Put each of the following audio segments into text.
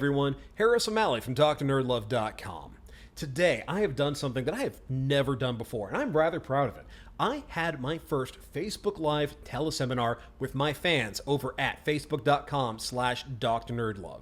everyone. Harris O'Malley from DrNerdLove.com. Today, I have done something that I have never done before, and I'm rather proud of it. I had my first Facebook Live teleseminar with my fans over at facebook.com/DrNerdLove.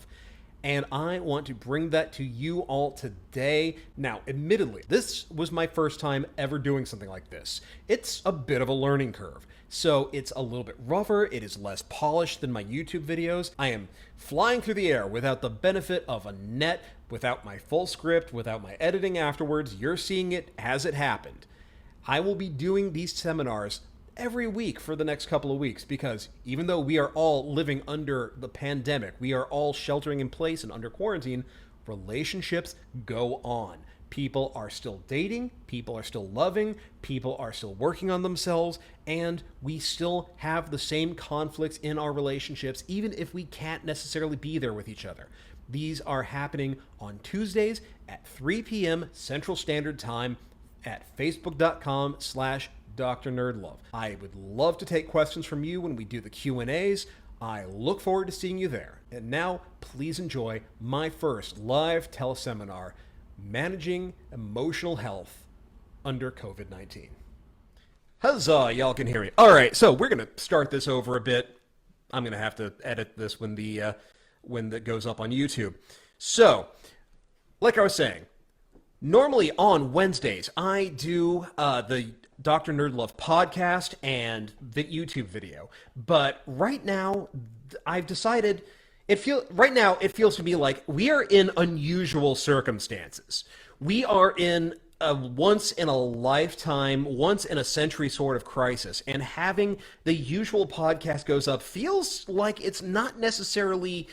And I want to bring that to you all today. Now, admittedly, this was my first time ever doing something like this. It's a bit of a learning curve. So it's a little bit rougher, it is less polished than my YouTube videos. I am flying through the air without the benefit of a net, without my full script, without my editing afterwards. You're seeing it as it happened. I will be doing these seminars every week for the next couple of weeks because even though we are all living under the pandemic, we are all sheltering in place and under quarantine, relationships go on. People are still dating, people are still loving, people are still working on themselves, and we still have the same conflicts in our relationships, even if we can't necessarily be there with each other. These are happening on Tuesdays at 3 p.m. Central Standard Time at facebook.com/DrNerdLove. I would love to take questions from you when we do the Q&As. I look forward to seeing you there. And now, please enjoy my first live teleseminar, Managing Emotional Health Under COVID-19. Huzzah, y'all can hear me. All right, so we're going to start this over a bit. I'm going to have to edit this when that goes up on YouTube. So, like I was saying, normally on Wednesdays, I do the Dr. Nerdlove podcast and the YouTube video. But right now, I've decided it feels to me like we are in unusual circumstances. We are in a once in a lifetime, once in a century sort of crisis, and having the usual podcast goes up feels like it's not necessarily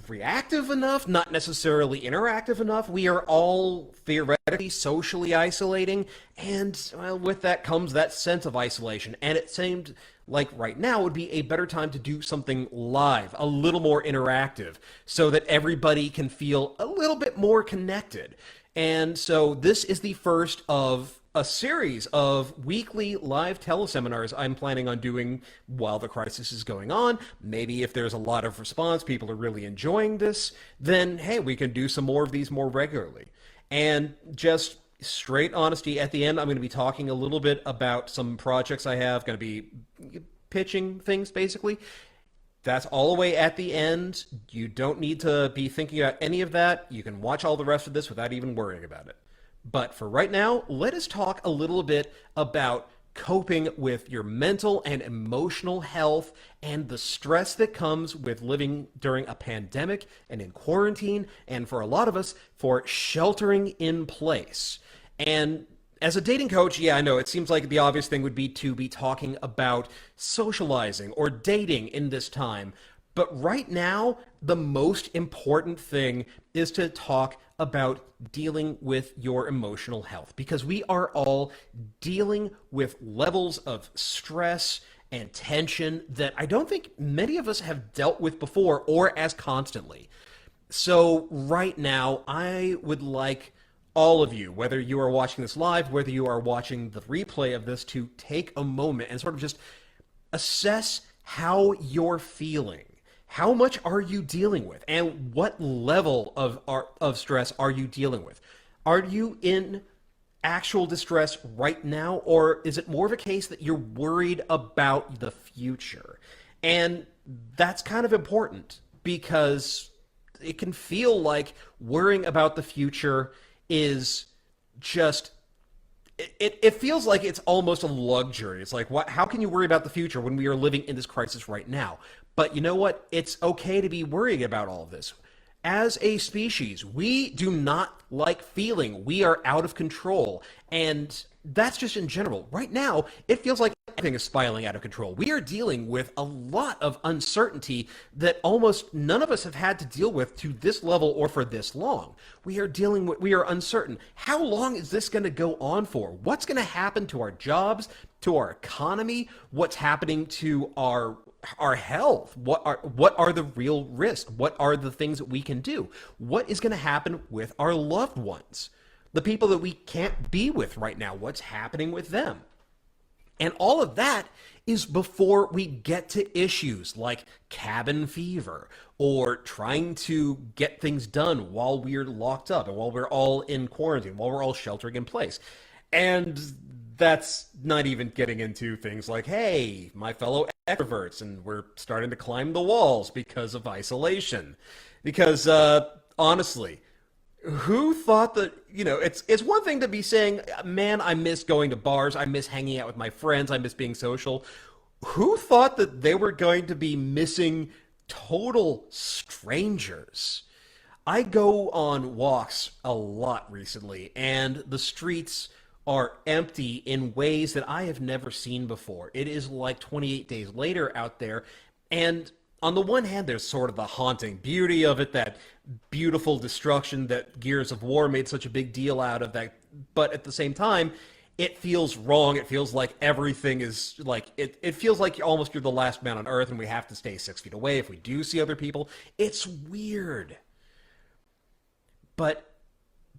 reactive enough, not necessarily interactive enough. We are all theoretically socially isolating, and well, with that comes that sense of isolation. And it seemed like right now would be a better time to do something live, a little more interactive, so that everybody can feel a little bit more connected. And so this is the first of a series of weekly live teleseminars I'm planning on doing while the crisis is going on. Maybe if there's a lot of response, people are really enjoying this, then hey, we can do some more of these more regularly. And just straight honesty, at the end, I'm going to be talking a little bit about some projects I have, going to be pitching things basically. That's all the way at the end. You don't need to be thinking about any of that. You can watch all the rest of this without even worrying about it. But for right now, let us talk a little bit about coping with your mental and emotional health and the stress that comes with living during a pandemic and in quarantine, and for a lot of us, for sheltering in place. And as a dating coach, yeah, I know, it seems like the obvious thing would be to be talking about socializing or dating in this time. But right now, the most important thing is to talk about dealing with your emotional health, because we are all dealing with levels of stress and tension that I don't think many of us have dealt with before or as constantly. So right now, I would like all of you, whether you are watching this live, whether you are watching the replay of this, to take a moment and sort of just assess how you're feeling. How much are you dealing with? And what level of stress are you dealing with? Are you in actual distress right now, or is it more of a case that you're worried about the future? And that's kind of important because it can feel like worrying about the future is just, it feels like it's almost a luxury. It's like, how can you worry about the future when we are living in this crisis right now? But you know what? It's okay to be worrying about all of this. As a species, we do not like feeling we are out of control. And that's just in general. Right now, it feels like everything is spiraling out of control. We are dealing with a lot of uncertainty that almost none of us have had to deal with to this level or for this long. We are uncertain. How long is this going to go on for? What's going to happen to our jobs, to our economy? What's happening to our health? What are the real risks? What are the things that we can do? What is going to happen with our loved ones? The people that we can't be with right now, what's happening with them? And all of that is before we get to issues like cabin fever or trying to get things done while we're locked up and while we're all in quarantine, while we're all sheltering in place. And that's not even getting into things like, hey, my fellow extroverts, and we're starting to climb the walls because of isolation. Because honestly, who thought that, it's one thing to be saying, man, I miss going to bars, I miss hanging out with my friends, I miss being social. Who thought that they were going to be missing total strangers? I go on walks a lot recently, and the streets are empty in ways that I have never seen before. It is like 28 days later out there, and on the one hand, there's sort of the haunting beauty of it, that beautiful destruction that Gears of War made such a big deal out of that. But at the same time, it feels wrong. It feels like everything is like, it feels like almost you're the last man on earth and we have to stay 6 feet away if we do see other people. It's weird. But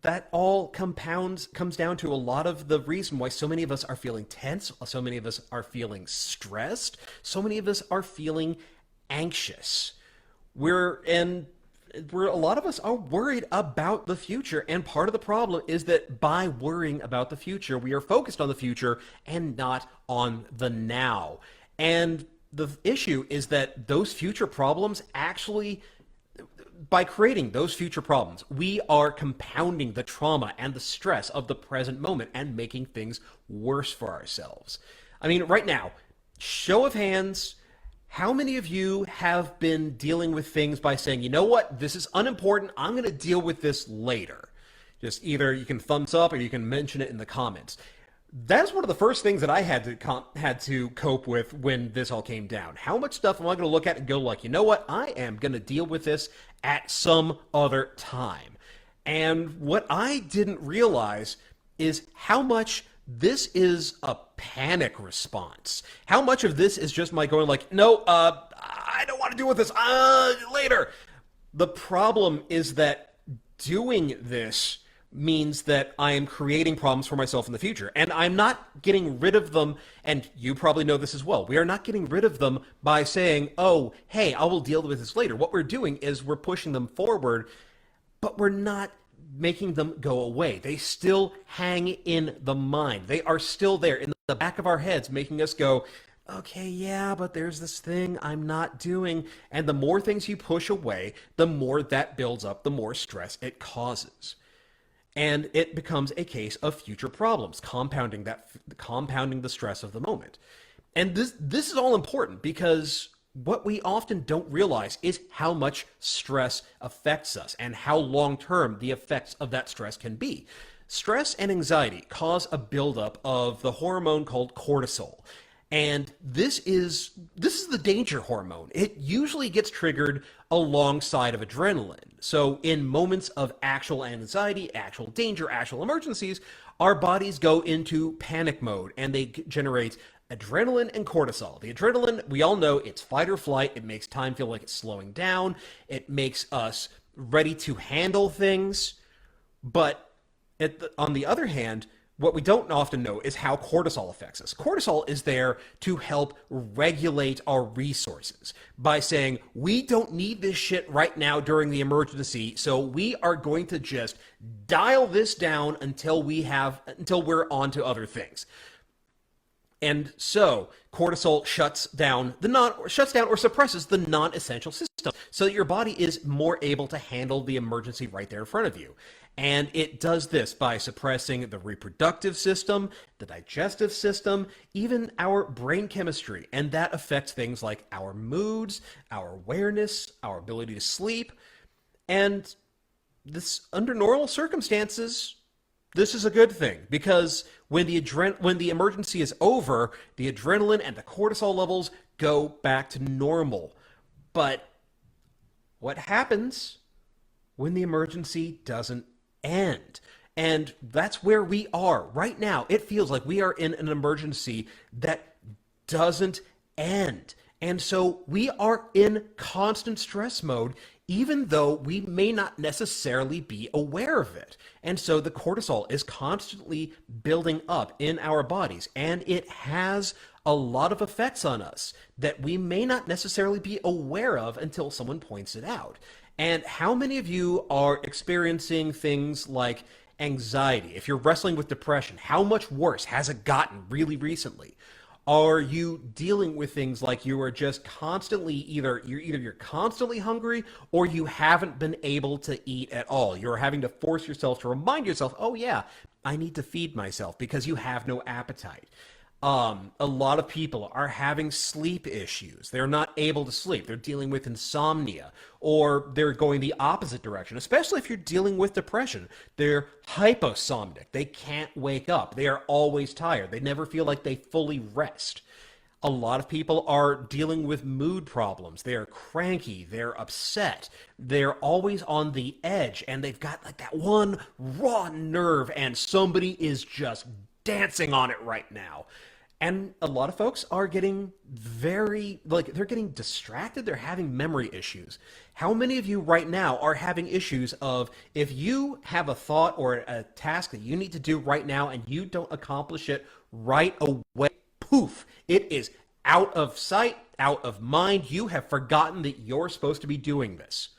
that all comes down to a lot of the reason why so many of us are feeling tense, so many of us are feeling stressed, so many of us are feeling anxious. A lot of us are worried about the future, and part of the problem is that by worrying about the future, we are focused on the future and not on the now. And the issue is that those future problems actually, by creating those future problems, we are compounding the trauma and the stress of the present moment and making things worse for ourselves. I mean, right now, show of hands, how many of you have been dealing with things by saying, you know what, this is unimportant, I'm going to deal with this later? Just either you can thumbs up or you can mention it in the comments. That's one of the first things that I had to cope with when this all came down. How much stuff am I going to look at and go like, you know what, I am going to deal with this at some other time. And what I didn't realize is how much this is a panic response. How much of this is just my going like, no, I don't want to deal with this, later. The problem is that doing this means that I am creating problems for myself in the future. And I'm not getting rid of them, and you probably know this as well. We are not getting rid of them by saying, oh, hey, I will deal with this later. What we're doing is we're pushing them forward, but we're not making them go away. They still hang in the mind. They are still there in the back of our heads, making us go, okay, yeah, but there's this thing I'm not doing. And the more things you push away, the more that builds up, the more stress it causes. And it becomes a case of future problems, compounding the stress of the moment. And this is all important because what we often don't realize is how much stress affects us and how long-term the effects of that stress can be. Stress and anxiety cause a buildup of the hormone called cortisol. And this is the danger hormone. It usually gets triggered alongside of adrenaline. So in moments of actual anxiety, actual danger, actual emergencies, our bodies go into panic mode and they generate adrenaline and cortisol. The adrenaline, we all know, it's fight or flight. It makes time feel like it's slowing down. It makes us ready to handle things. But on the other hand, what we don't often know is how cortisol affects us. Cortisol is there to help regulate our resources by saying, we don't need this shit right now during the emergency, so we are going to just dial this down until we're on to other things. And so cortisol shuts down or suppresses the non-essential system so that your body is more able to handle the emergency right there in front of you. And it does this by suppressing the reproductive system, the digestive system, even our brain chemistry. And that affects things like our moods, our awareness, our ability to sleep. And this, under normal circumstances, this is a good thing, because when the emergency is over, the adrenaline and the cortisol levels go back to normal. But what happens when the emergency doesn't end? And that's where we are right now. It feels like we are in an emergency that doesn't end. And so we are in constant stress mode, even though we may not necessarily be aware of it. And so the cortisol is constantly building up in our bodies, and it has a lot of effects on us that we may not necessarily be aware of until someone points it out. And how many of you are experiencing things like anxiety? If you're wrestling with depression, how much worse has it gotten really recently? Are you dealing with things like you are just constantly you're constantly hungry, or you haven't been able to eat at all? You're having to force yourself to remind yourself, oh yeah, I need to feed myself because you have no appetite. A lot of people are having sleep issues. They're not able to sleep. They're dealing with insomnia, or they're going the opposite direction, especially if you're dealing with depression. They're hyposomnic. They can't wake up. They are always tired. They never feel like they fully rest. A lot of people are dealing with mood problems. They're cranky. They're upset. They're always on the edge, and they've got like that one raw nerve, and somebody is just dancing on it right now. And a lot of folks are getting they're getting distracted. They're having memory issues. How many of you right now are having issues of, if you have a thought or a task that you need to do right now and you don't accomplish it right away, poof, it is out of sight, out of mind. You have forgotten that you're supposed to be doing this.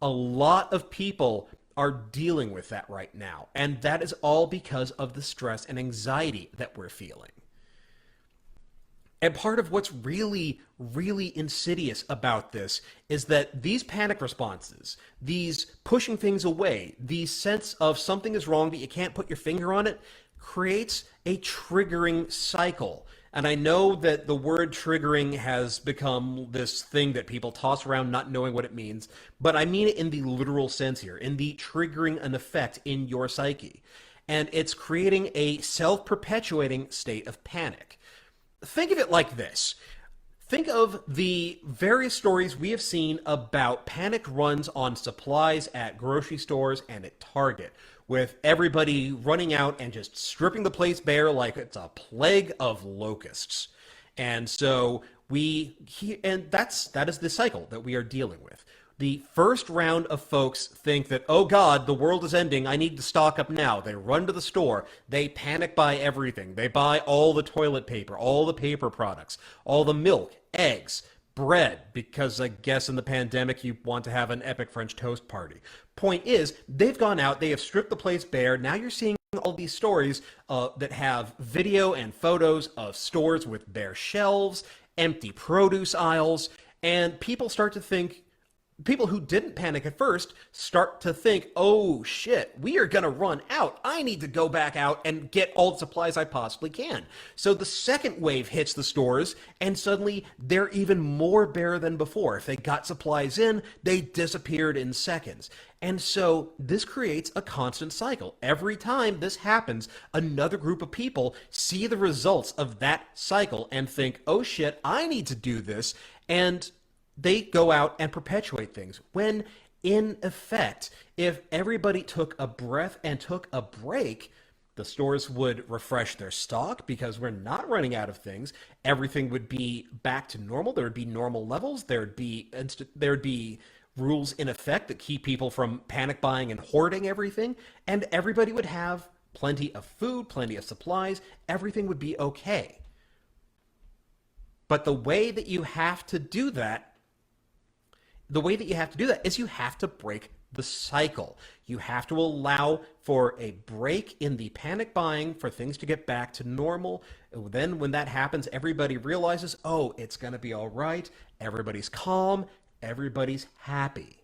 A lot of people are dealing with that right now, and that is all because of the stress and anxiety that we're feeling. And part of what's really, really insidious about this is that these panic responses, these pushing things away, the sense of something is wrong but you can't put your finger on it, creates a triggering cycle. And I know that the word triggering has become this thing that people toss around not knowing what it means, but I mean it in the literal sense here, in the triggering an effect in your psyche. And it's creating a self-perpetuating state of panic. Think of it like this. Think of the various stories we have seen about panic runs on supplies at grocery stores and at Target, with everybody running out and just stripping the place bare like it's a plague of locusts. And so that is the cycle that we are dealing with. The first round of folks think that, oh God, the world is ending, I need to stock up now. They run to the store, they panic buy everything. They buy all the toilet paper, all the paper products, all the milk, eggs, bread, because I guess in the pandemic you want to have an epic French toast party. Point is, they've gone out, they have stripped the place bare. Now you're seeing all these stories that have video and photos of stores with bare shelves, empty produce aisles, and people who didn't panic at first start to think, oh shit, we are going to run out. I need to go back out and get all the supplies I possibly can. So the second wave hits the stores, and suddenly they're even more bare than before. If they got supplies in, they disappeared in seconds. And so this creates a constant cycle. Every time this happens, another group of people see the results of that cycle and think, oh shit, I need to do this. And they go out and perpetuate things, when in effect, if everybody took a breath and took a break, the stores would refresh their stock because we're not running out of things. Everything would be back to normal. There would be normal levels. There'd be rules in effect that keep people from panic buying and hoarding everything, and everybody would have plenty of food, plenty of supplies. Everything would be okay. But the way that you have to do that is you have to break the cycle. You have to allow for a break in the panic buying for things to get back to normal. Then when that happens, everybody realizes, oh, it's going to be all right. Everybody's calm. Everybody's happy.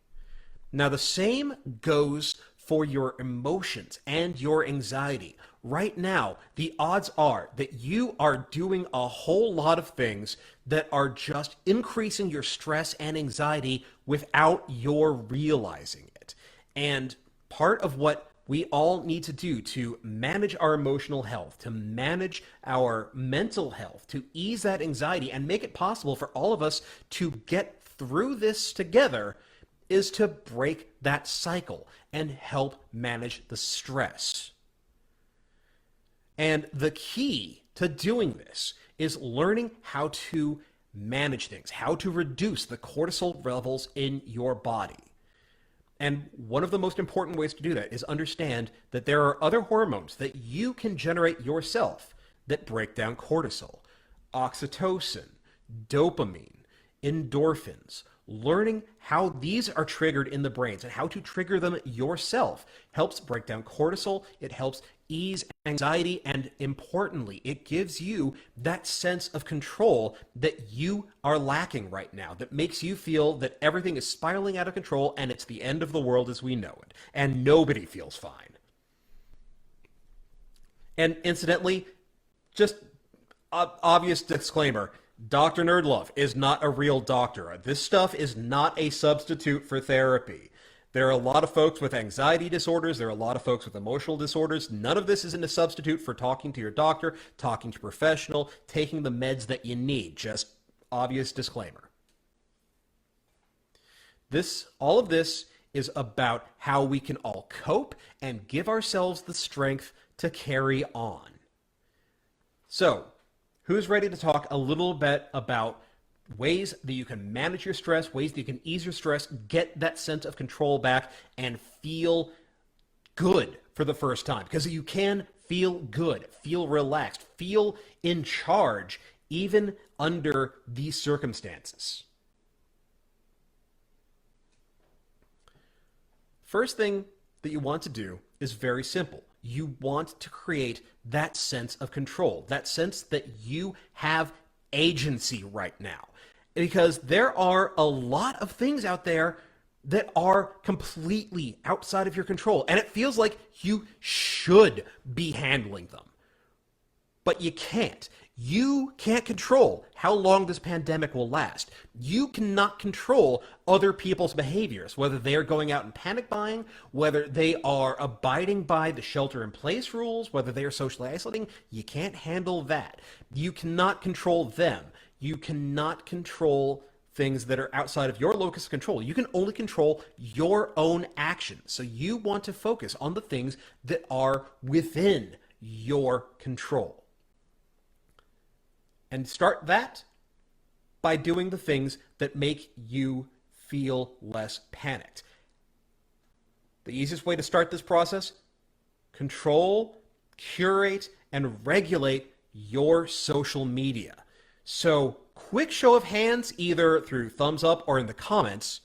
Now, the same goes for your emotions and your anxiety. Right now, the odds are that you are doing a whole lot of things that are just increasing your stress and anxiety without your realizing it. And part of what we all need to do to manage our emotional health, to manage our mental health, to ease that anxiety and make it possible for all of us to get through this together, is to break that cycle and help manage the stress. And the key to doing this is learning how to manage things, how to reduce the cortisol levels in your body. And one of the most important ways to do that is understand that there are other hormones that you can generate yourself that break down cortisol. Oxytocin, dopamine, endorphins. Learning how these are triggered in the brains and how to trigger them yourself helps break down cortisol. It helps ease anxiety, and importantly, it gives you that sense of control that you are lacking right now, that makes you feel that everything is spiraling out of control and it's the end of the world as we know it, and nobody feels fine. And incidentally, just obvious disclaimer, Dr. NerdLove is not a real doctor. This stuff is not a substitute for therapy. There are a lot of folks with anxiety disorders. There are a lot of folks with emotional disorders. None of this isn't a substitute for talking to your doctor, talking to a professional, taking the meds that you need. Just obvious disclaimer. All of this is about how we can all cope and give ourselves the strength to carry on. So, who's ready to talk a little bit about ways that you can manage your stress, ways that you can ease your stress, get that sense of control back, and feel good for the first time? Because you can feel good, feel relaxed, feel in charge, even under these circumstances. First thing that you want to do is very simple. You want to create that sense of control, that sense that you have agency right now. Because there are a lot of things out there that are completely outside of your control, and it feels like you should be handling them. But you can't. You can't control how long this pandemic will last. You cannot control other people's behaviors, whether they are going out and panic buying, whether they are abiding by the shelter-in-place rules, whether they are socially isolating. You can't handle that. You cannot control them. You cannot control things that are outside of your locus of control. You can only control your own actions. So you want to focus on the things that are within your control. And start that by doing the things that make you feel less panicked. The easiest way to start this process: control, curate, and regulate your social media. So, quick show of hands, either through thumbs up or in the comments.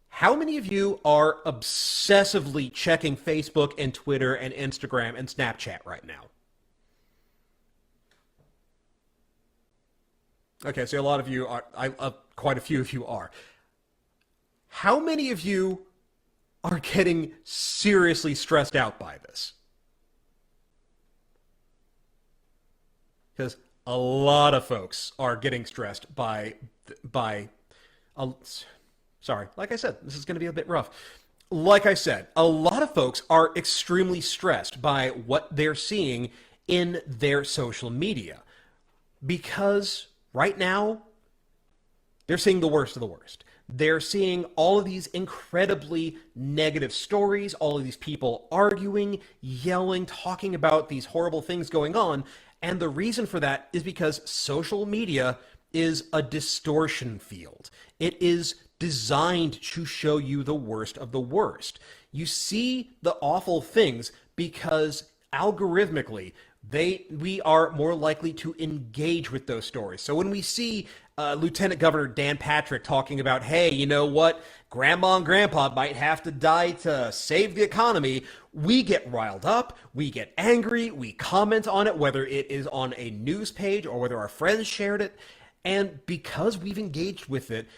How many of you are obsessively checking Facebook and Twitter and Instagram and Snapchat right now? Okay, so a lot of you are, quite a few of you are. How many of you are getting seriously stressed out by this? Because a lot of folks are getting stressed by sorry, like I said, this is going to be a bit rough. Like I said, a lot of folks are extremely stressed by what they're seeing in their social media, because right now, they're seeing the worst of the worst. They're seeing all of these incredibly negative stories, all of these people arguing, yelling, talking about these horrible things going on. And the reason for that is because social media is a distortion field. It is designed to show you the worst of the worst. You see the awful things because algorithmically, we are more likely to engage with those stories. So when we see Lieutenant Governor Dan Patrick talking about, hey, you know what, Grandma and Grandpa might have to die to save the economy, we get riled up, we get angry, we comment on it, whether it is on a news page or whether our friends shared it. And because we've engaged with it,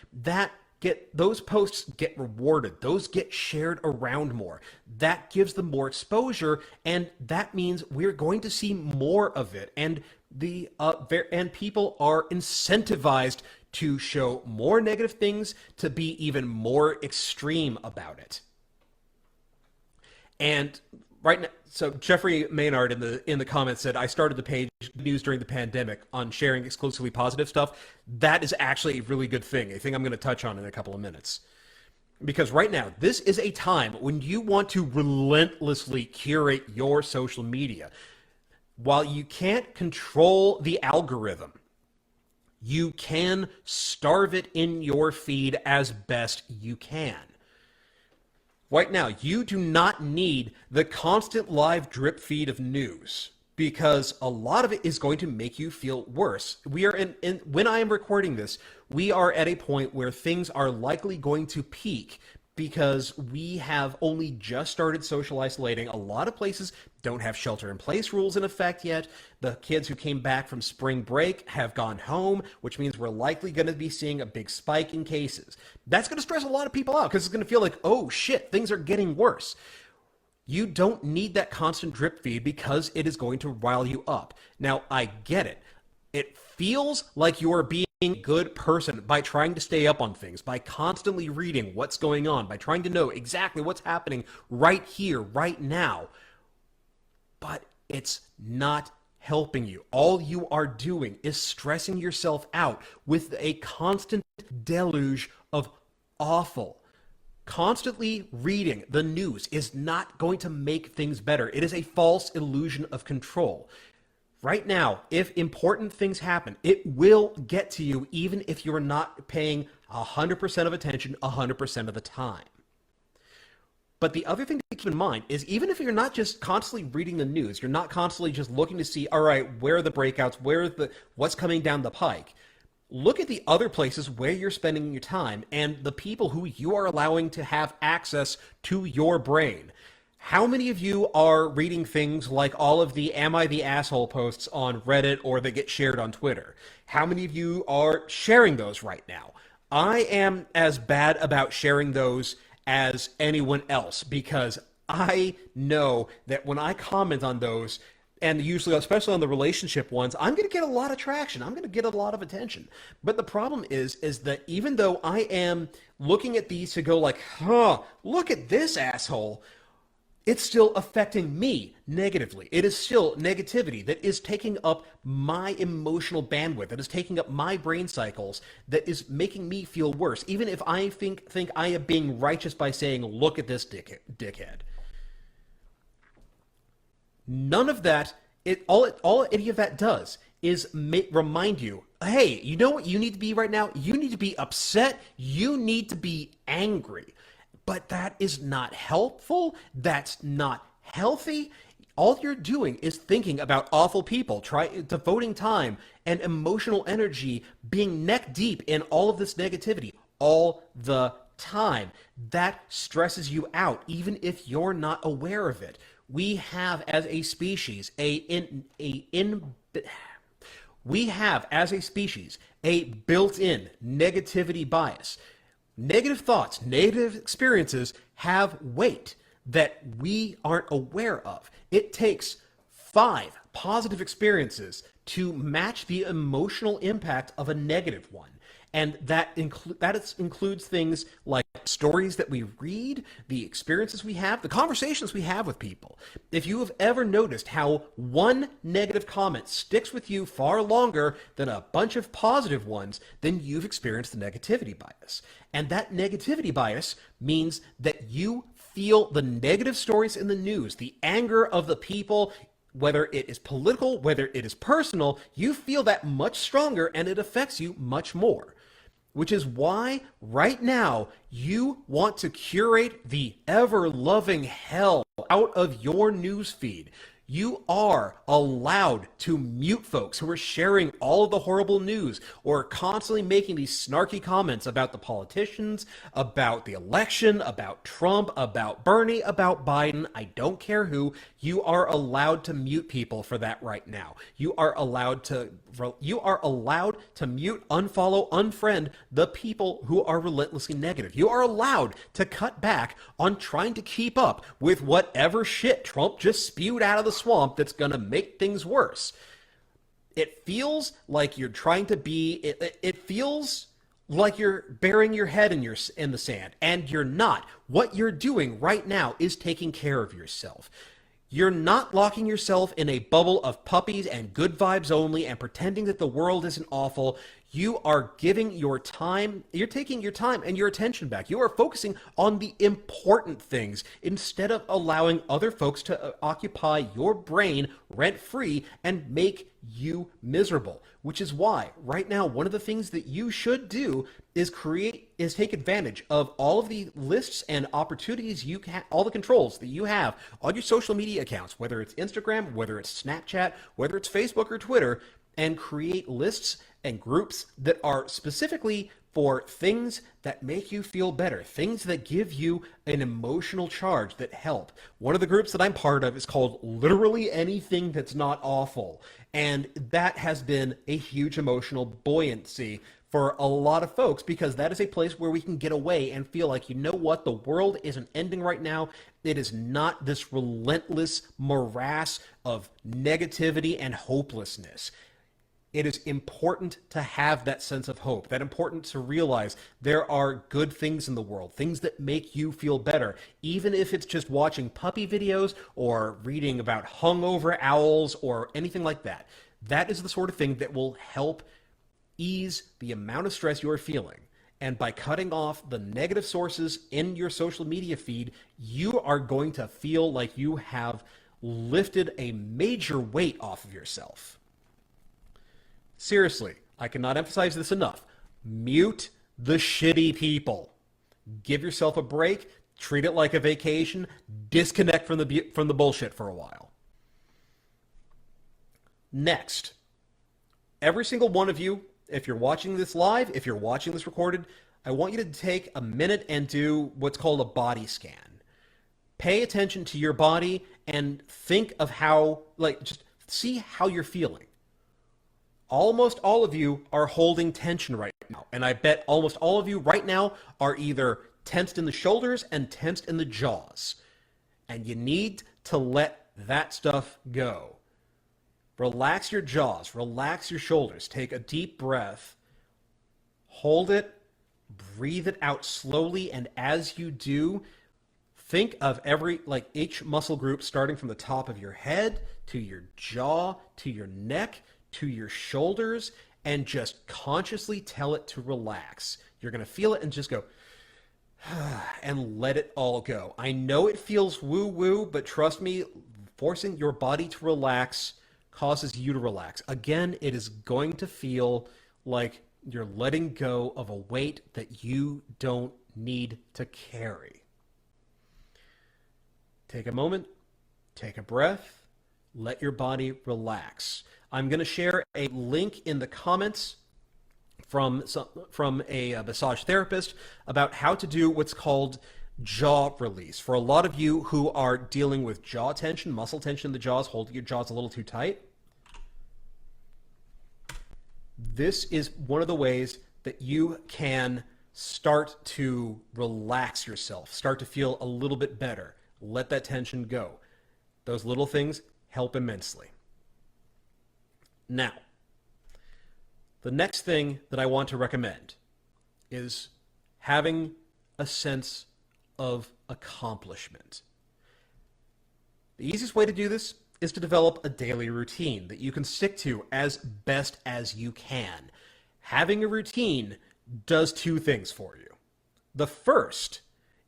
those posts get rewarded. Those get shared around more. That gives them more exposure, and that means we're going to see more of it. And people are incentivized to show more negative things, to be even more extreme about it. And right now, so Jeffrey Maynard in the comments said, I started the page News During the Pandemic on sharing exclusively positive stuff. That is actually a really good thing. I think I'm going to touch on in a couple of minutes. Because right now, this is a time when you want to relentlessly curate your social media. While you can't control the algorithm, You can starve it in your feed as best you can. Right now, you do not need the constant live drip feed of news because a lot of it is going to make you feel worse. We are when I am recording this, we are at a point where things are likely going to peak because we have only just started social isolating. A lot of places don't have shelter-in-place rules in effect yet. The kids who came back from spring break have gone home, which means we're likely going to be seeing a big spike in cases. That's going to stress a lot of people out because it's going to feel like, oh shit, things are getting worse. You don't need that constant drip feed because it is going to rile you up. Now, I get it. It feels like you are being a good person by trying to stay up on things, by constantly reading what's going on, by trying to know exactly what's happening right here, right now. But it's not helping you. All you are doing is stressing yourself out with a constant deluge of awful. Constantly reading the news is not going to make things better. It is a false illusion of control. Right now, if important things happen, it will get to you even if you're not paying 100% of attention 100% of the time. But the other thing to keep in mind is even if you're not just constantly reading the news, you're not constantly just looking to see, all right, where are the breakouts, what's coming down the pike. Look at the other places where you're spending your time and the people who you are allowing to have access to your brain. How many of you are reading things like all of the Am I the Asshole posts on Reddit or that get shared on Twitter? How many of you are sharing those right now? I am as bad about sharing those as anyone else because I know that when I comment on those, and usually, especially on the relationship ones, I'm going to get a lot of traction. I'm going to get a lot of attention. But the problem is that even though I am looking at these to go like, look at this asshole, it's still affecting me negatively. It is still negativity that is taking up my emotional bandwidth, that is taking up my brain cycles, that is making me feel worse, even if I think I am being righteous by saying, look at this dickhead. None of that, all any of that does is remind you, hey, you know what you need to be right now? You need to be upset. You need to be angry. But that is not helpful. That's not healthy. All you're doing is thinking about awful people, devoting time and emotional energy, being neck deep in all of this negativity all the time. That stresses you out, even if you're not aware of it. We have as a species a built-in negativity bias. Negative thoughts, negative experiences have weight that we aren't aware of. It takes 5 positive experiences to match the emotional impact of a negative one. And that includes things like stories that we read, the experiences we have, the conversations we have with people. If you have ever noticed how one negative comment sticks with you far longer than a bunch of positive ones, then you've experienced the negativity bias. And that negativity bias means that you feel the negative stories in the news, the anger of the people, whether it is political, whether it is personal, you feel that much stronger and it affects you much more. Which is why right now you want to curate the ever-loving hell out of your news feed. You are allowed to mute folks who are sharing all of the horrible news or constantly making these snarky comments about the politicians, about the election, about Trump, about Bernie, about Biden. I don't care who. You are allowed to mute people for that right now. You are allowed to mute, unfollow, unfriend the people who are relentlessly negative. You are allowed to cut back on trying to keep up with whatever shit Trump just spewed out of the swamp that's going to make things worse. It feels like you're trying to be, it feels like you're burying your head in the sand, and you're not. What you're doing right now is taking care of yourself. You're not locking yourself in a bubble of puppies and good vibes only and pretending that the world isn't awful. You are giving your time, you're taking your time and your attention back. You are focusing on the important things instead of allowing other folks to occupy your brain rent-free and make you miserable. Which is why right now, one of the things that you should do is take advantage of all of the lists and opportunities all the controls that you have on your social media accounts, whether it's Instagram, whether it's Snapchat, whether it's Facebook or Twitter, and create lists and groups that are specifically for things that make you feel better, things that give you an emotional charge that help. One of the groups that I'm part of is called Literally Anything That's Not Awful. And that has been a huge emotional buoyancy for a lot of folks, because that is a place where we can get away and feel like, you know what, the world isn't ending right now. It is not this relentless morass of negativity and hopelessness. It is important to have that sense of hope, that important to realize there are good things in the world, things that make you feel better, even if it's just watching puppy videos or reading about hungover owls or anything like that. That is the sort of thing that will help ease the amount of stress you're feeling. And by cutting off the negative sources in your social media feed, you are going to feel like you have lifted a major weight off of yourself. Seriously, I cannot emphasize this enough. Mute the shitty people. Give yourself a break. Treat it like a vacation. Disconnect from the bullshit for a while. Next, every single one of you, if you're watching this live, if you're watching this recorded, I want you to take a minute and do what's called a body scan. Pay attention to your body and think of how, just see how you're feeling. Almost all of you are holding tension right now. And I bet almost all of you right now are either tensed in the shoulders and tensed in the jaws. And you need to let that stuff go. Relax your jaws, relax your shoulders. Take a deep breath. Hold it, breathe it out slowly, and as you do, think of each muscle group starting from the top of your head to your jaw to your neck to your shoulders, and just consciously tell it to relax. You're going to feel it and just go, and let it all go. I know it feels woo-woo, but trust me, forcing your body to relax causes you to relax. Again, it is going to feel like you're letting go of a weight that you don't need to carry. Take a moment, take a breath, let your body relax. I'm going to share a link in the comments from a massage therapist about how to do what's called jaw release. For a lot of you who are dealing with jaw tension, muscle tension in the jaws, holding your jaws a little too tight, this is one of the ways that you can start to relax yourself, start to feel a little bit better. Let that tension go. Those little things help immensely. Now, the next thing that I want to recommend is having a sense of accomplishment. The easiest way to do this is to develop a daily routine that you can stick to as best as you can. Having a routine does two things for you. The first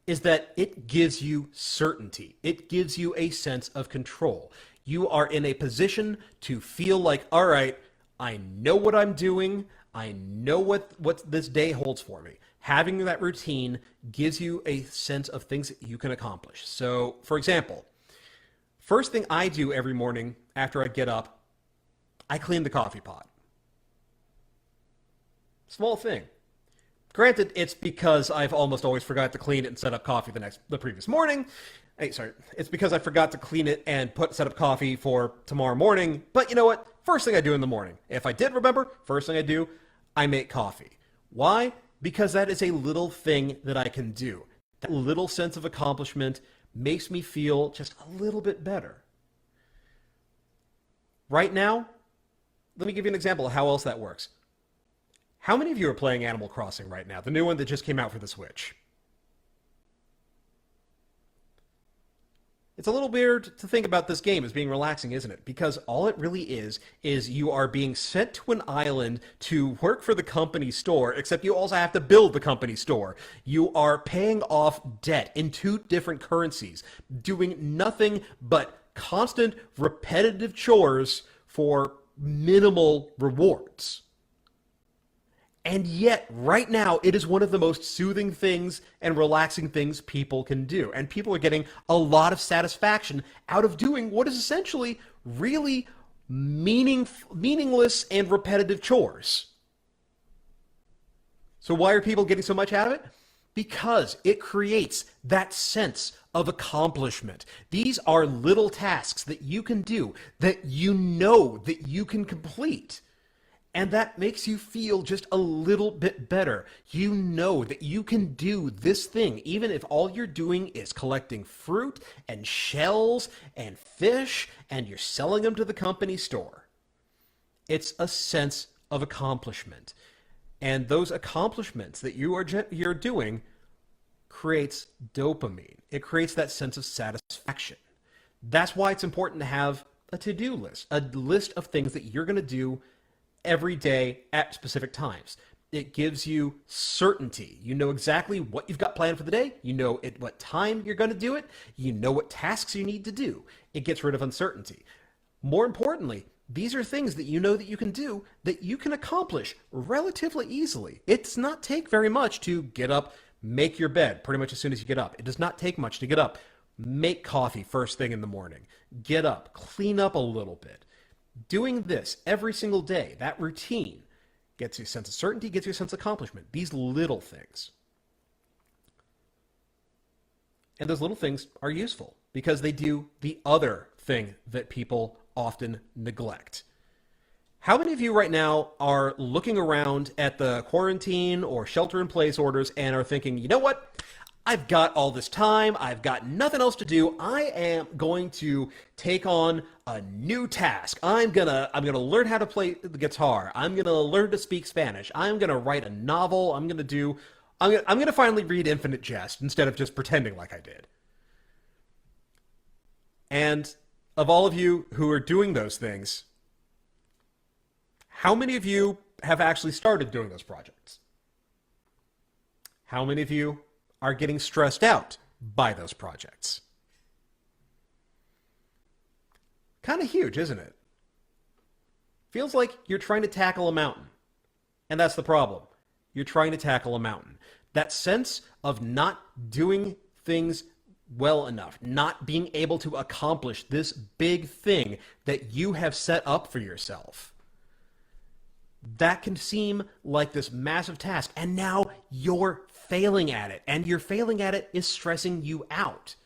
is that it gives you certainty. It gives you a sense of control. You are in a position to feel like, all right, I know what I'm doing. I know what this day holds for me. Having that routine gives you a sense of things that you can accomplish. So, for example, first thing I do every morning after I get up, I clean the coffee pot. Small thing. Granted, it's because I've almost always forgot to clean it and set up coffee the previous morning. It's because I forgot to clean it and set up coffee for tomorrow morning. But you know what? First thing I do in the morning, if I did remember, first thing I do, I make coffee. Why? Because that is a little thing that I can do. That little sense of accomplishment makes me feel just a little bit better. Right now, let me give you an example of how else that works. How many of you are playing Animal Crossing right now? The new one that just came out for the Switch. It's a little weird to think about this game as being relaxing, isn't it? Because all it really is you are being sent to an island to work for the company store, except you also have to build the company store. You are paying off debt in two different currencies, doing nothing but constant, repetitive chores for minimal rewards. And yet, right now, it is one of the most soothing things and relaxing things people can do. And people are getting a lot of satisfaction out of doing what is essentially really meaningless and repetitive chores. So why are people getting so much out of it? Because it creates that sense of accomplishment. These are little tasks that you can do that you know that you can complete. And that makes you feel just a little bit better. You know that you can do this thing, even if all you're doing is collecting fruit and shells and fish, and you're selling them to the company store. It's a sense of accomplishment. And those accomplishments that you're doing creates dopamine. It creates that sense of satisfaction. That's why it's important to have a to-do list, a list of things that you're going to do every day at specific times. It gives you certainty. You know exactly what you've got planned for the day. You know at what time you're going to do it. You know what tasks you need to do. It gets rid of uncertainty. More importantly, these are things that you know that you can do, that you can accomplish relatively easily. It does not take very much to get up, make your bed pretty much as soon as you get up. It does not take much to get up, make coffee first thing in the morning, get up, clean up a little bit. Doing this every single day, that routine, gets you a sense of certainty, gets you a sense of accomplishment. These little things. And those little things are useful because they do the other thing that people often neglect. How many of you right now are looking around at the quarantine or shelter-in-place orders and are thinking, you know what? I've got all this time. I've got nothing else to do. I am going to take on a new task. I'm gonna learn how to play the guitar. I'm gonna learn to speak Spanish. I'm gonna write a novel. I'm gonna finally read Infinite Jest instead of just pretending like I did. And of all of you who are doing those things, how many of you have actually started doing those projects? How many of you are getting stressed out by those projects? Kind of huge, isn't it? Feels like you're trying to tackle a mountain. And that's the problem. You're trying to tackle a mountain. That sense of not doing things well enough, not being able to accomplish this big thing that you have set up for yourself. That can seem like this massive task, and now you're failing at it, and your failing at it is stressing you out.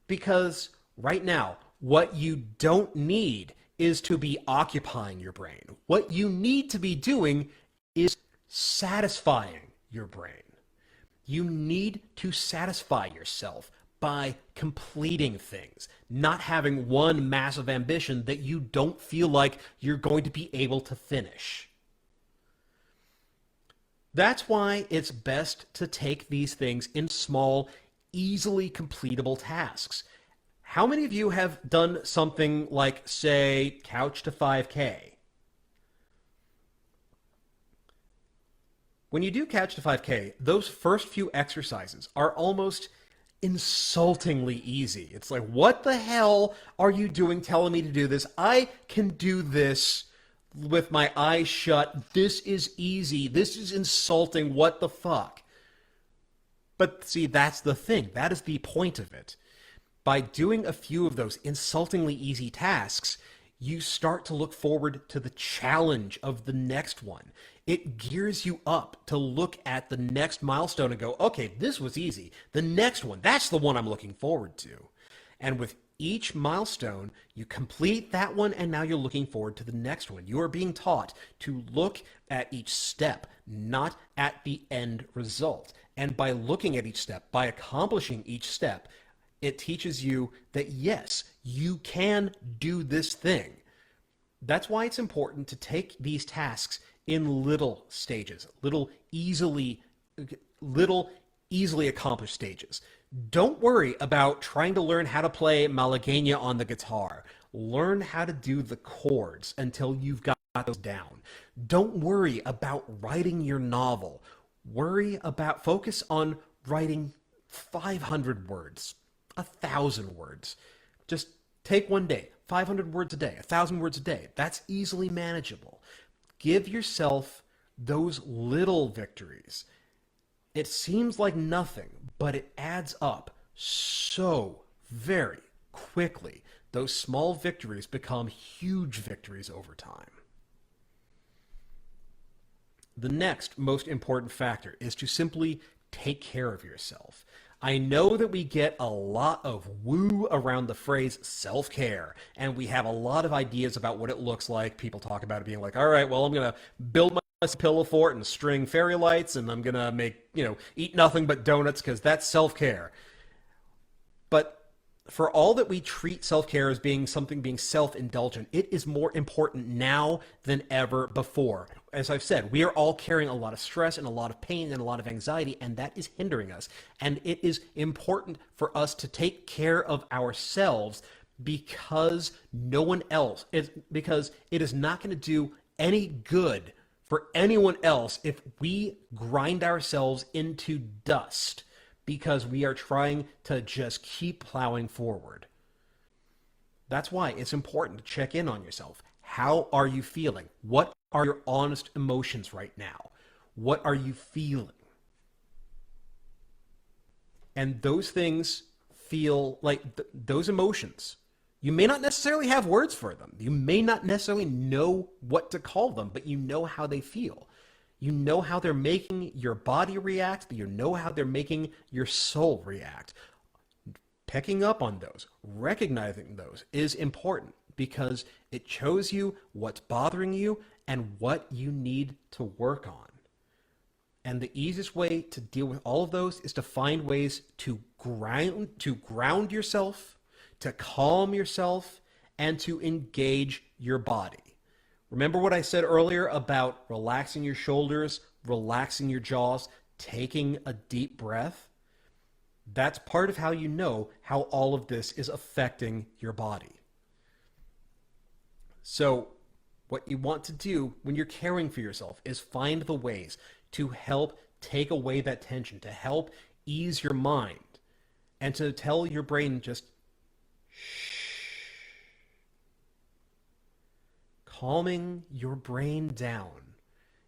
Because right now, what you don't need is to be occupying your brain. What you need to be doing is satisfying your brain. You need to satisfy yourself by completing things, not having one massive ambition that you don't feel like you're going to be able to finish. That's why it's best to take these things in small, easily completable tasks. How many of you have done something like, say, Couch to 5K? When you do Couch to 5K, those first few exercises are almost insultingly easy. It's like, what the hell are you doing telling me to do this? I can do this with my eyes shut. This is easy. This is insulting. What the fuck? But see, that's the thing. That is the point of it. By doing a few of those insultingly easy tasks, you start to look forward to the challenge of the next one. It gears you up to look at the next milestone and go, okay, this was easy. The next one, that's the one I'm looking forward to. And with each milestone, you complete that one, and now you're looking forward to the next one. You are being taught to look at each step, not at the end result. And by looking at each step, by accomplishing each step, it teaches you that, yes, you can do this thing. That's why it's important to take these tasks in little stages, little easily accomplished stages. Don't worry about trying to learn how to play Malagueña on the guitar. Learn how to do the chords until you've got those down. Don't worry about writing your novel. Focus on writing 500 words, 1,000 words. Just take one day, 500 words a day, 1,000 words a day. That's easily manageable. Give yourself those little victories. It seems like nothing, but it adds up so very quickly. Those small victories become huge victories over time. The next most important factor is to simply take care of yourself. I know that we get a lot of woo around the phrase self-care, and we have a lot of ideas about what it looks like. People talk about it being like, all right, well, I'm going to build my pillow fort and string fairy lights, and I'm going to eat nothing but donuts because that's self-care. But for all that we treat self-care as being something being self-indulgent, it is more important now than ever before. As I've said, we are all carrying a lot of stress and a lot of pain and a lot of anxiety, and that is hindering us. And it is important for us to take care of ourselves because no one else is, because it is not going to do any good for anyone else if we grind ourselves into dust because we are trying to just keep plowing forward. That's why it's important to check in on yourself. How are you feeling? What are your honest emotions right now? What are you feeling? And those things feel like those emotions. You may not necessarily have words for them. You may not necessarily know what to call them, but you know how they feel. You know how they're making your body react, but you know how they're making your soul react. Picking up on those, recognizing those is important because it shows you what's bothering you and what you need to work on. And the easiest way to deal with all of those is to find ways to ground yourself, to calm yourself, and to engage your body. Remember what I said earlier about relaxing your shoulders, relaxing your jaws, taking a deep breath? That's part of how you know how all of this is affecting your body. So what you want to do when you're caring for yourself is find the ways to help take away that tension, to help ease your mind, and to tell your brain just shh. Calming your brain down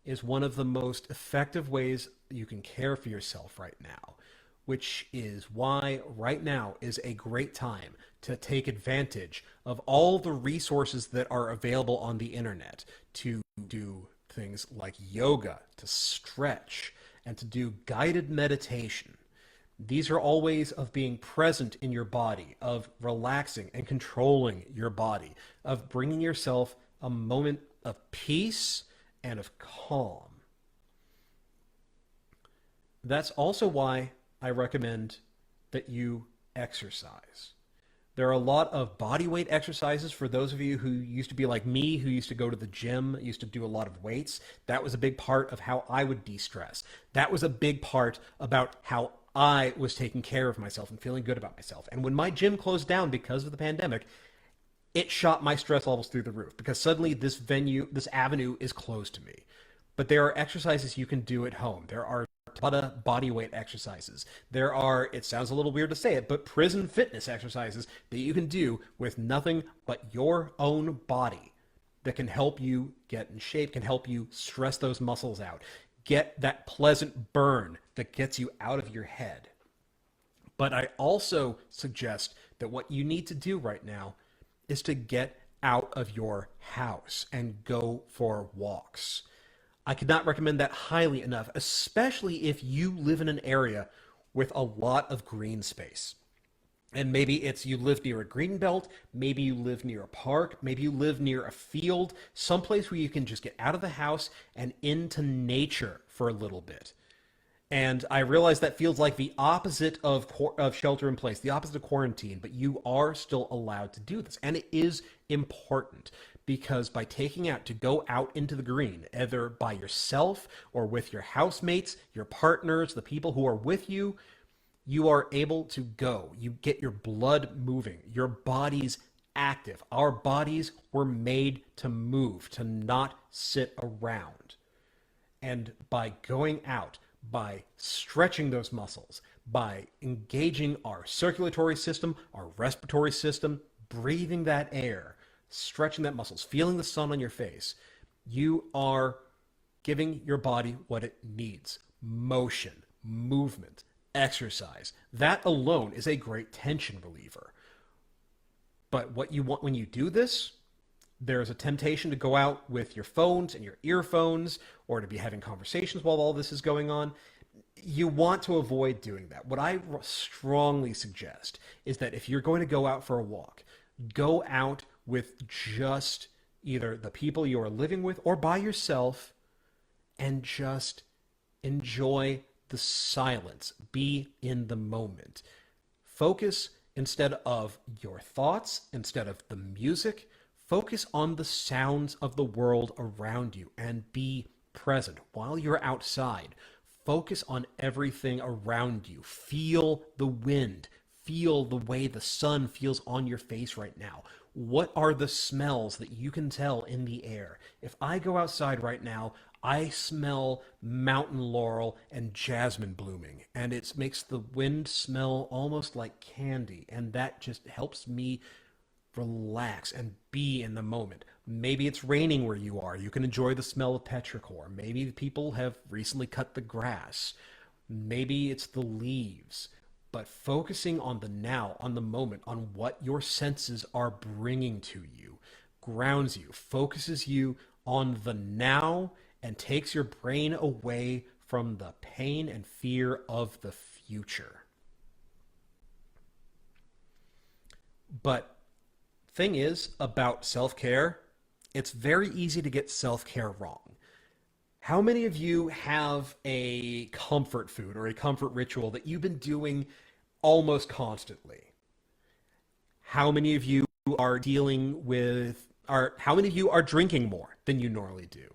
is one of the most effective ways you can care for yourself right now, which is why right now is a great time to take advantage of all the resources that are available on the internet to do things like yoga, to stretch, and to do guided meditation. These are all ways of being present in your body, of relaxing and controlling your body, of bringing yourself a moment of peace and of calm. That's also why I recommend that you exercise. There are a lot of body weight exercises for those of you who used to be like me, who used to go to the gym, used to do a lot of weights. That was a big part of how I would de-stress. That was a big part about how I was taking care of myself and feeling good about myself. And when my gym closed down because of the pandemic, it shot my stress levels through the roof because suddenly this avenue is closed to me. But there are exercises you can do at home. There are Tabata body weight exercises. There are, it sounds a little weird to say it, but prison fitness exercises that you can do with nothing but your own body that can help you get in shape, can help you stress those muscles out, get that pleasant burn that gets you out of your head. But I also suggest that what you need to do right now is to get out of your house and go for walks. I could not recommend that highly enough, especially if you live in an area with a lot of green space. And maybe it's you live near a green belt, maybe you live near a park, maybe you live near a field, someplace where you can just get out of the house and into nature for a little bit. And I realize that feels like the opposite of shelter in place, the opposite of quarantine, but you are still allowed to do this. And it is important because by taking out to go out into the green, either by yourself or with your housemates, your partners, the people who are with you, you are able to go. You get your blood moving, your body's active. Our bodies were made to move, to not sit around. And by going out, by stretching those muscles, by engaging our circulatory system, our respiratory system, breathing that air, stretching that muscles, feeling the sun on your face, you are giving your body what it needs: motion, movement, exercise. That alone is a great tension reliever. But what you want when you do this, there's a temptation to go out with your phones and your earphones, or to be having conversations while all this is going on. You want to avoid doing that. What I strongly suggest is that if you're going to go out for a walk, go out with just either the people you are living with or by yourself, and just enjoy the silence. Be in the moment. Focus instead of your thoughts, instead of the music. Focus on the sounds of the world around you and be present. While you're outside, focus on everything around you. Feel the wind. Feel the way the sun feels on your face right now. What are the smells that you can tell in the air? If I go outside right now, I smell mountain laurel and jasmine blooming, and it makes the wind smell almost like candy, and that just helps me relax and be in the moment. Maybe it's raining where you are. You can enjoy the smell of petrichor. Maybe people have recently cut the grass. Maybe it's the leaves. But focusing on the now, on the moment, on what your senses are bringing to you, grounds you, focuses you on the now, and takes your brain away from the pain and fear of the future. But thing is about self-care, it's very easy to get self-care wrong. How many of you have a comfort food or a comfort ritual that you've been doing almost constantly? How many of you are how many of you are drinking more than you normally do?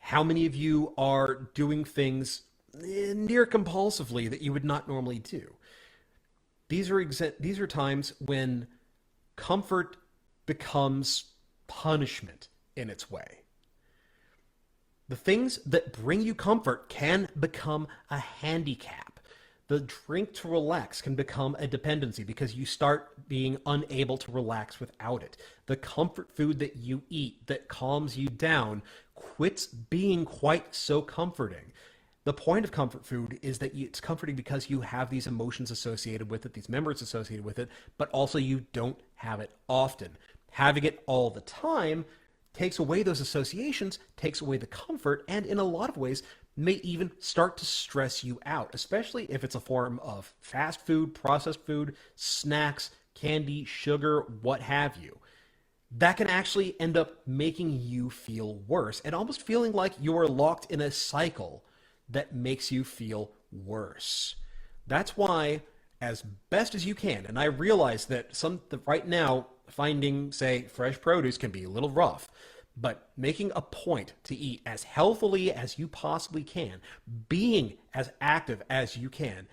How many of you are doing things near compulsively that you would not normally do? These are times when comfort becomes punishment in its way. The things that bring you comfort can become a handicap. The drink to relax can become a dependency because you start being unable to relax without it. The comfort food that you eat that calms you down quits being quite so comforting. The point of comfort food is that it's comforting because you have these emotions associated with it, these memories associated with it, but also you don't have it often. Having it all the time takes away those associations, takes away the comfort, and in a lot of ways may even start to stress you out, especially if it's a form of fast food, processed food, snacks, candy, sugar, what have you. That can actually end up making you feel worse and almost feeling like you're locked in a cycle that makes you feel worse. That's why, as best as you can, and I realize that right now, finding, say, fresh produce can be a little rough, but making a point to eat as healthily as you possibly can, being as active as you can,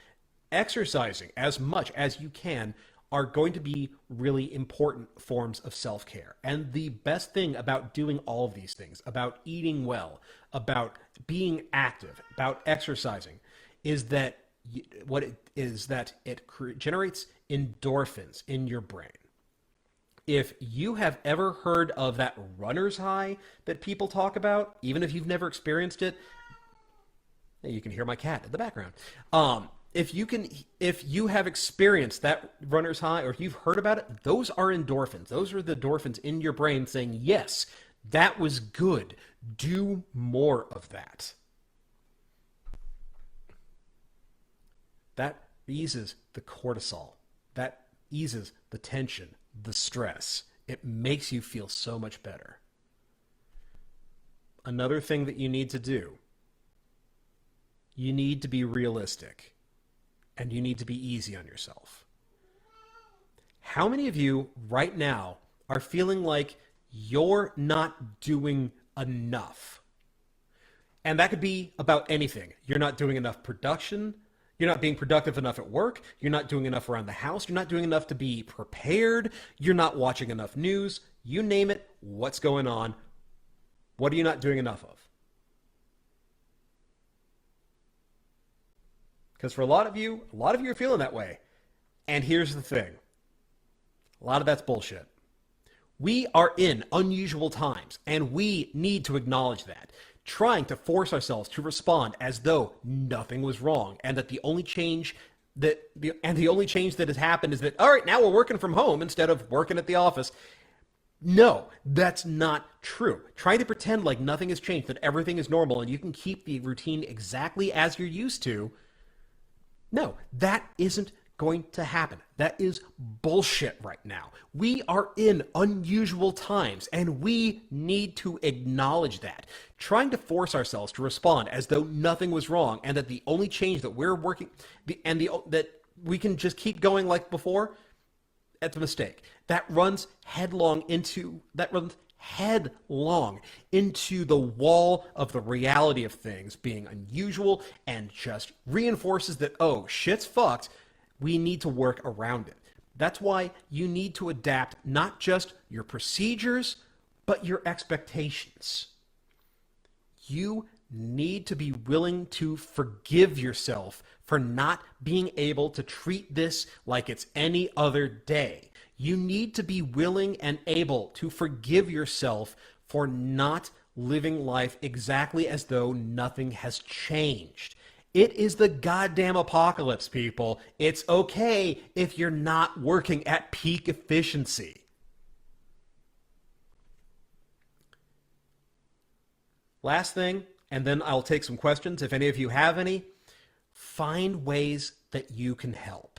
exercising as much as you can, are going to be really important forms of self-care. And the best thing about doing all of these things, about eating well, about being active, about exercising, is that it generates endorphins in your brain. If you have ever heard of that runner's high that people talk about, even if you've never experienced it, you can hear my cat in the background. If you have experienced that runner's high, or if you've heard about it, those are endorphins. Those are the endorphins in your brain saying, yes, that was good. Do more of that. That eases the cortisol. That eases the tension, the stress. It makes you feel so much better. Another thing that you need to do, you need to be realistic. And you need to be easy on yourself. How many of you right now are feeling like you're not doing enough? And that could be about anything. You're not doing enough production. You're not being productive enough at work. You're not doing enough around the house. You're not doing enough to be prepared. You're not watching enough news. You name it. What's going on? What are you not doing enough of? Because for a lot of you are feeling that way. And here's the thing. A lot of that's bullshit. We are in unusual times, and we need to acknowledge that. Trying to force ourselves to respond as though nothing was wrong, and that the only change that has happened is that, all right, now we're working from home instead of working at the office. No, that's not true. Try to pretend like nothing has changed, that everything is normal, and you can keep the routine exactly as you're used to. No, that isn't going to happen. That is bullshit right now. We are in unusual times, and we need to acknowledge that. Trying to force ourselves to respond as though nothing was wrong, and that the only change that we're working that we can just keep going like before, that's a mistake. That runs headlong into the wall of the reality of things being unusual, and just reinforces that, oh, shit's fucked. We need to work around it. That's why you need to adapt not just your procedures, but your expectations. You need to be willing to forgive yourself for not being able to treat this like it's any other day. You need to be willing and able to forgive yourself for not living life exactly as though nothing has changed. It is the goddamn apocalypse, people. It's okay if you're not working at peak efficiency. Last thing, and then I'll take some questions if any of you have any. Find ways that you can help.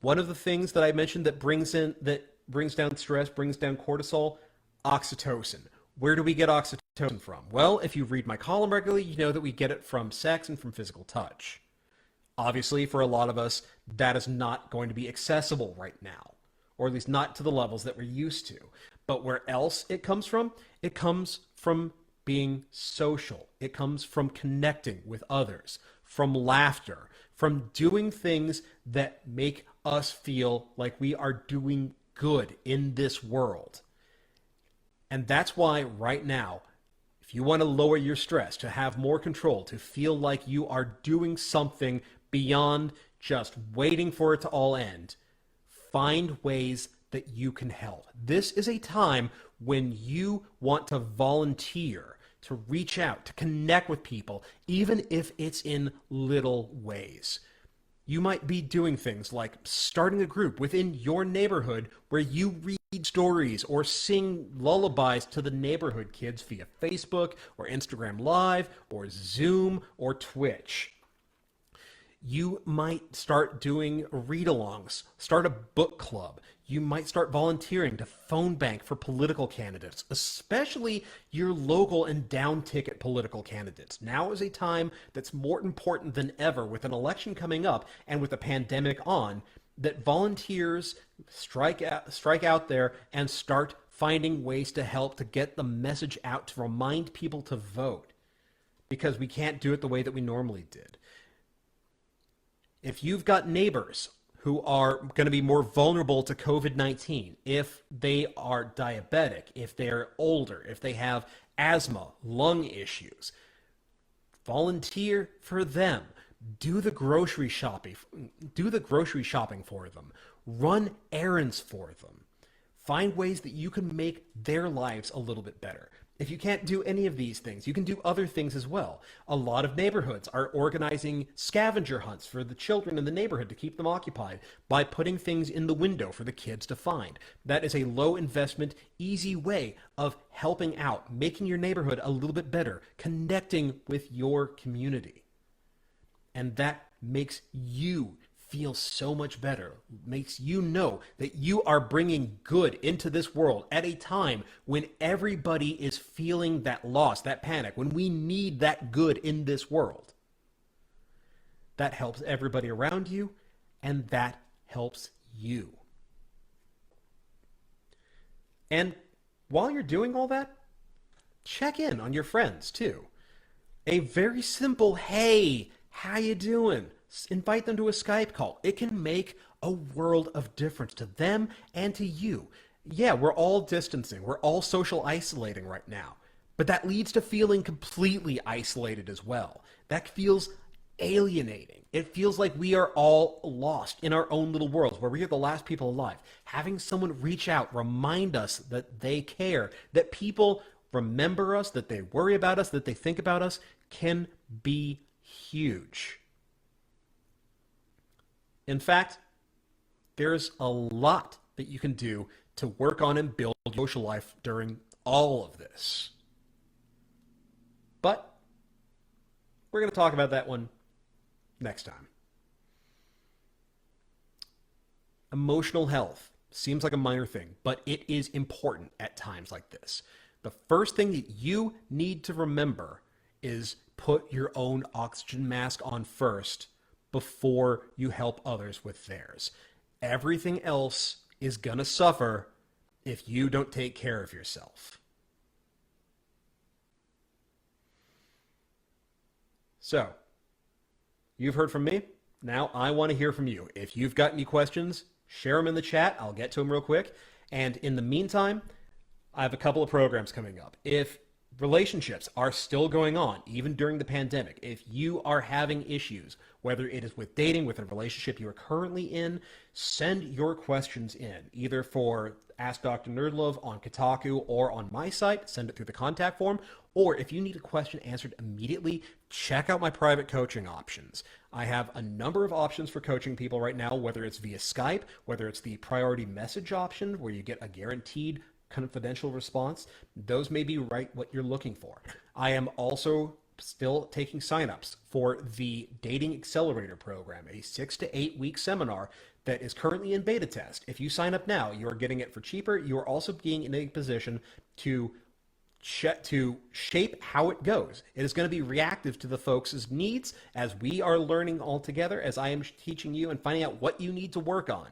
One of the things that I mentioned that brings down stress, brings down cortisol, oxytocin. Where do we get oxytocin from? Well, if you read my column regularly, you know that we get it from sex and from physical touch. Obviously, for a lot of us, that is not going to be accessible right now, or at least not to the levels that we're used to. But where else it comes from? It comes from being social. It comes from connecting with others, from laughter, from doing things that make us feel like we are doing good in this world. And that's why right now, if you want to lower your stress, to have more control, to feel like you are doing something beyond just waiting for it to all end, find ways that you can help. This is a time when you want to volunteer, to reach out, to connect with people, even if it's in little ways. You might be doing things like starting a group within your neighborhood where you read stories or sing lullabies to the neighborhood kids via Facebook or Instagram Live or Zoom or Twitch. You might start doing read-alongs, start a book club. You might start volunteering to phone bank for political candidates, especially your local and down-ticket political candidates. Now is a time that's more important than ever, with an election coming up and with a pandemic on, that volunteers strike out there and start finding ways to help to get the message out, to remind people to vote, because we can't do it the way that we normally did. If you've got neighbors who are going to be more vulnerable to COVID-19, if they are diabetic, if they're older, if they have asthma, lung issues, volunteer for them. Do the grocery shopping for them. Run errands for them. Find ways that you can make their lives a little bit better. If you can't do any of these things, you can do other things as well. A lot of neighborhoods are organizing scavenger hunts for the children in the neighborhood to keep them occupied by putting things in the window for the kids to find. That is a low investment, easy way of helping out, making your neighborhood a little bit better, connecting with your community. And that makes you feel so much better, makes you know that you are bringing good into this world at a time when everybody is feeling that loss, that panic, when we need that good in this world. That helps everybody around you, and that helps you. And while you're doing all that, check in on your friends too. A very simple, hey, how you doing? Invite them to a Skype call. It can make a world of difference to them and to you. Yeah, we're all distancing. We're all social isolating right now. But that leads to feeling completely isolated as well. That feels alienating. It feels like we are all lost in our own little worlds where we are the last people alive. Having someone reach out, remind us that they care, that people remember us, that they worry about us, that they think about us, can be huge. In fact, there's a lot that you can do to work on and build your social life during all of this. But we're going to talk about that one next time. Emotional health seems like a minor thing, but it is important at times like this. The first thing that you need to remember is put your own oxygen mask on first before you help others with theirs. Everything else is going to suffer if you don't take care of yourself. So, you've heard from me. Now I want to hear from you. If you've got any questions, share them in the chat. I'll get to them real quick. And in the meantime, I have a couple of programs coming up. If relationships are still going on, even during the pandemic, if you are having issues, whether it is with dating, with a relationship you are currently in, send your questions in, either for Ask Dr. NerdLove on Kotaku or on my site. Send it through the contact form. Or if you need a question answered immediately, check out my private coaching options. I have a number of options for coaching people right now, whether it's via Skype, whether it's the priority message option where you get a guaranteed confidential response. Those may be right what you're looking for. I am also still taking signups for the Dating Accelerator program, a 6 to 8 week seminar that is currently in beta test. If you sign up now, you are getting it for cheaper. You are also being in a position to shape how it goes. It is going to be reactive to the folks' needs as we are learning all together, as I am teaching you and finding out what you need to work on.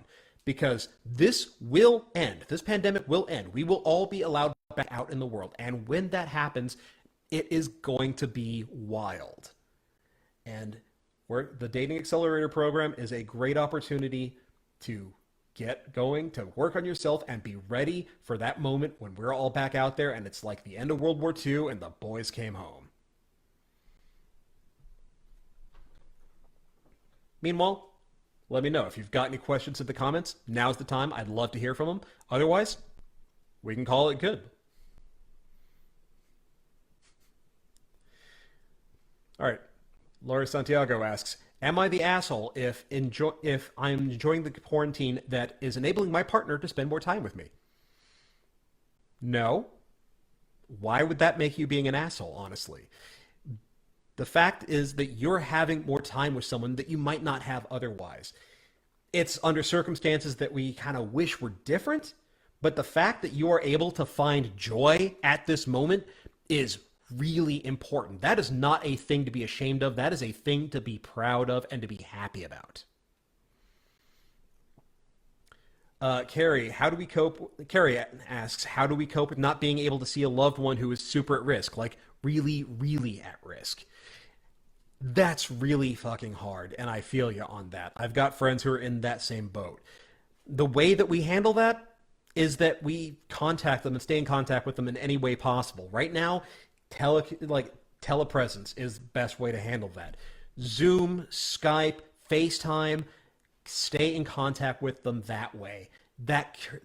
Because this will end. This pandemic will end. We will all be allowed back out in the world. And when that happens, it is going to be wild. And the Dating Accelerator program is a great opportunity to get going, to work on yourself and be ready for that moment when we're all back out there and it's like the end of World War II and the boys came home. Meanwhile, let me know if you've got any questions in the comments. Now's the time. I'd love to hear from them. Otherwise, we can call it good. All right. Laura Santiago asks, am I the asshole if I'm enjoying the quarantine that is enabling my partner to spend more time with me? No. Why would that make you being an asshole, honestly? The fact is that you're having more time with someone that you might not have otherwise. It's under circumstances that we kind of wish were different, but the fact that you are able to find joy at this moment is really important. That is not a thing to be ashamed of. That is a thing to be proud of and to be happy about. Carrie asks, how do we cope with not being able to see a loved one who is super at risk, like really, really at risk? That's really fucking hard, and I feel you on that. I've got friends who are in that same boat. The way that we handle that is that we contact them and stay in contact with them in any way possible. Right now, telepresence is the best way to handle that. Zoom, Skype, FaceTime, stay in contact with them that way.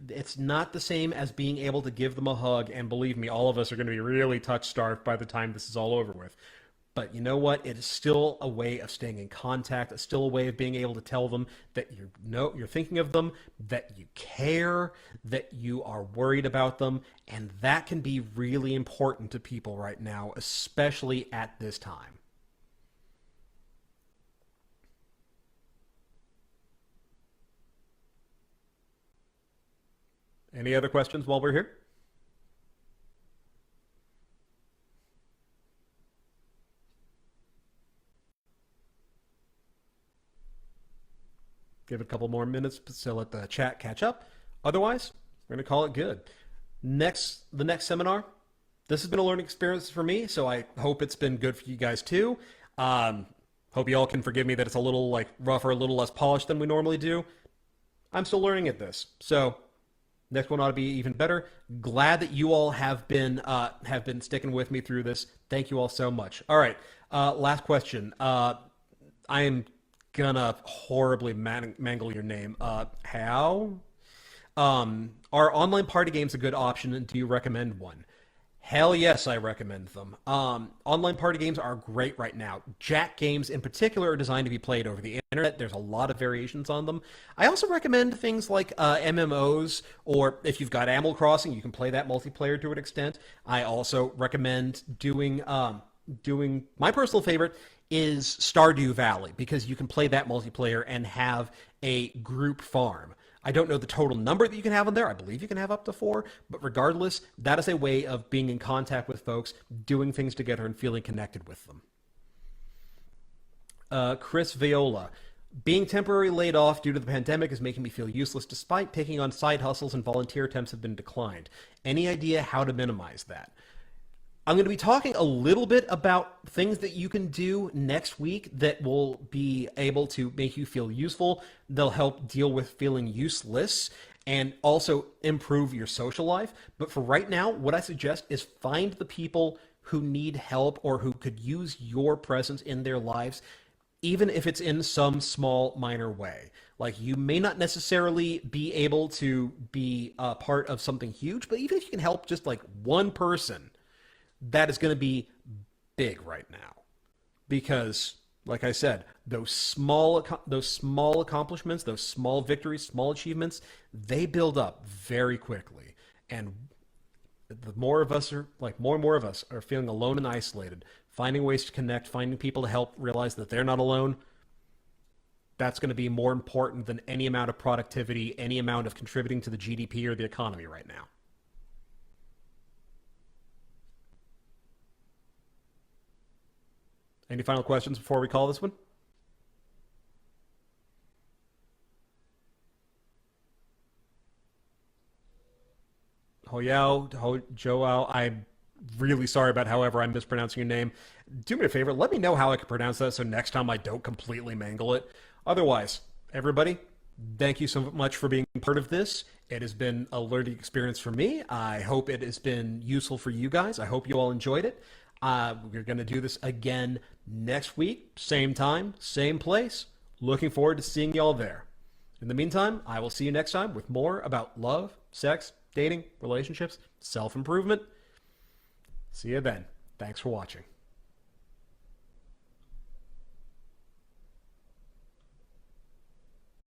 It's not the same as being able to give them a hug, and believe me, all of us are going to be really touch-starved by the time this is all over with. But you know what? It is still a way of staying in contact. It's still a way of being able to tell them that you're thinking of them, that you care, that you are worried about them, and that can be really important to people right now, especially at this time. Any other questions while we're here? Give it a couple more minutes to let the chat catch up. Otherwise, we're going to call it good. The next seminar, this has been a learning experience for me, so I hope it's been good for you guys too. Hope you all can forgive me that it's a little like rougher, a little less polished than we normally do. I'm still learning at this. So next one ought to be even better. Glad that you all have been sticking with me through this. Thank you all so much. All right, last question. I am gonna horribly mangle your name. How? Are online party games a good option, and do you recommend one? Hell yes, I recommend them. Online party games are great right now. Jack games in particular are designed to be played over the internet. There's a lot of variations on them. I also recommend things like MMOs, or if you've got Animal Crossing, you can play that multiplayer to an extent. I also recommend doing my personal favorite is Stardew Valley, because you can play that multiplayer and have a group farm. I don't know the total number that you can have on there. I believe you can have up to 4, but regardless, that is a way of being in contact with folks, doing things together, and feeling connected with them. Chris Viola. Being temporarily laid off due to the pandemic is making me feel useless despite taking on side hustles and volunteer attempts have been declined. Any idea how to minimize that? I'm going to be talking a little bit about things that you can do next week that will be able to make you feel useful. They'll help deal with feeling useless and also improve your social life. But for right now, what I suggest is find the people who need help or who could use your presence in their lives, even if it's in some small, minor way. Like, you may not necessarily be able to be a part of something huge, but even if you can help just like one person, that is going to be big right now, because, like I said, those small accomplishments, those small victories, small achievements, they build up very quickly. And the more of us are like more and more of us are feeling alone and isolated, finding ways to connect, finding people to help realize that they're not alone. That's going to be more important than any amount of productivity, any amount of contributing to the GDP or the economy right now. Any final questions before we call this one? Joao, I'm really sorry about however I'm mispronouncing your name. Do me a favor, let me know how I can pronounce that so next time I don't completely mangle it. Otherwise, everybody, thank you so much for being part of this. It has been a learning experience for me. I hope it has been useful for you guys. I hope you all enjoyed it. We're going to do this again next week, same time, same place. Looking forward to seeing y'all there. In the meantime, I will see you next time with more about love, sex, dating, relationships, self-improvement. See you then. Thanks for watching.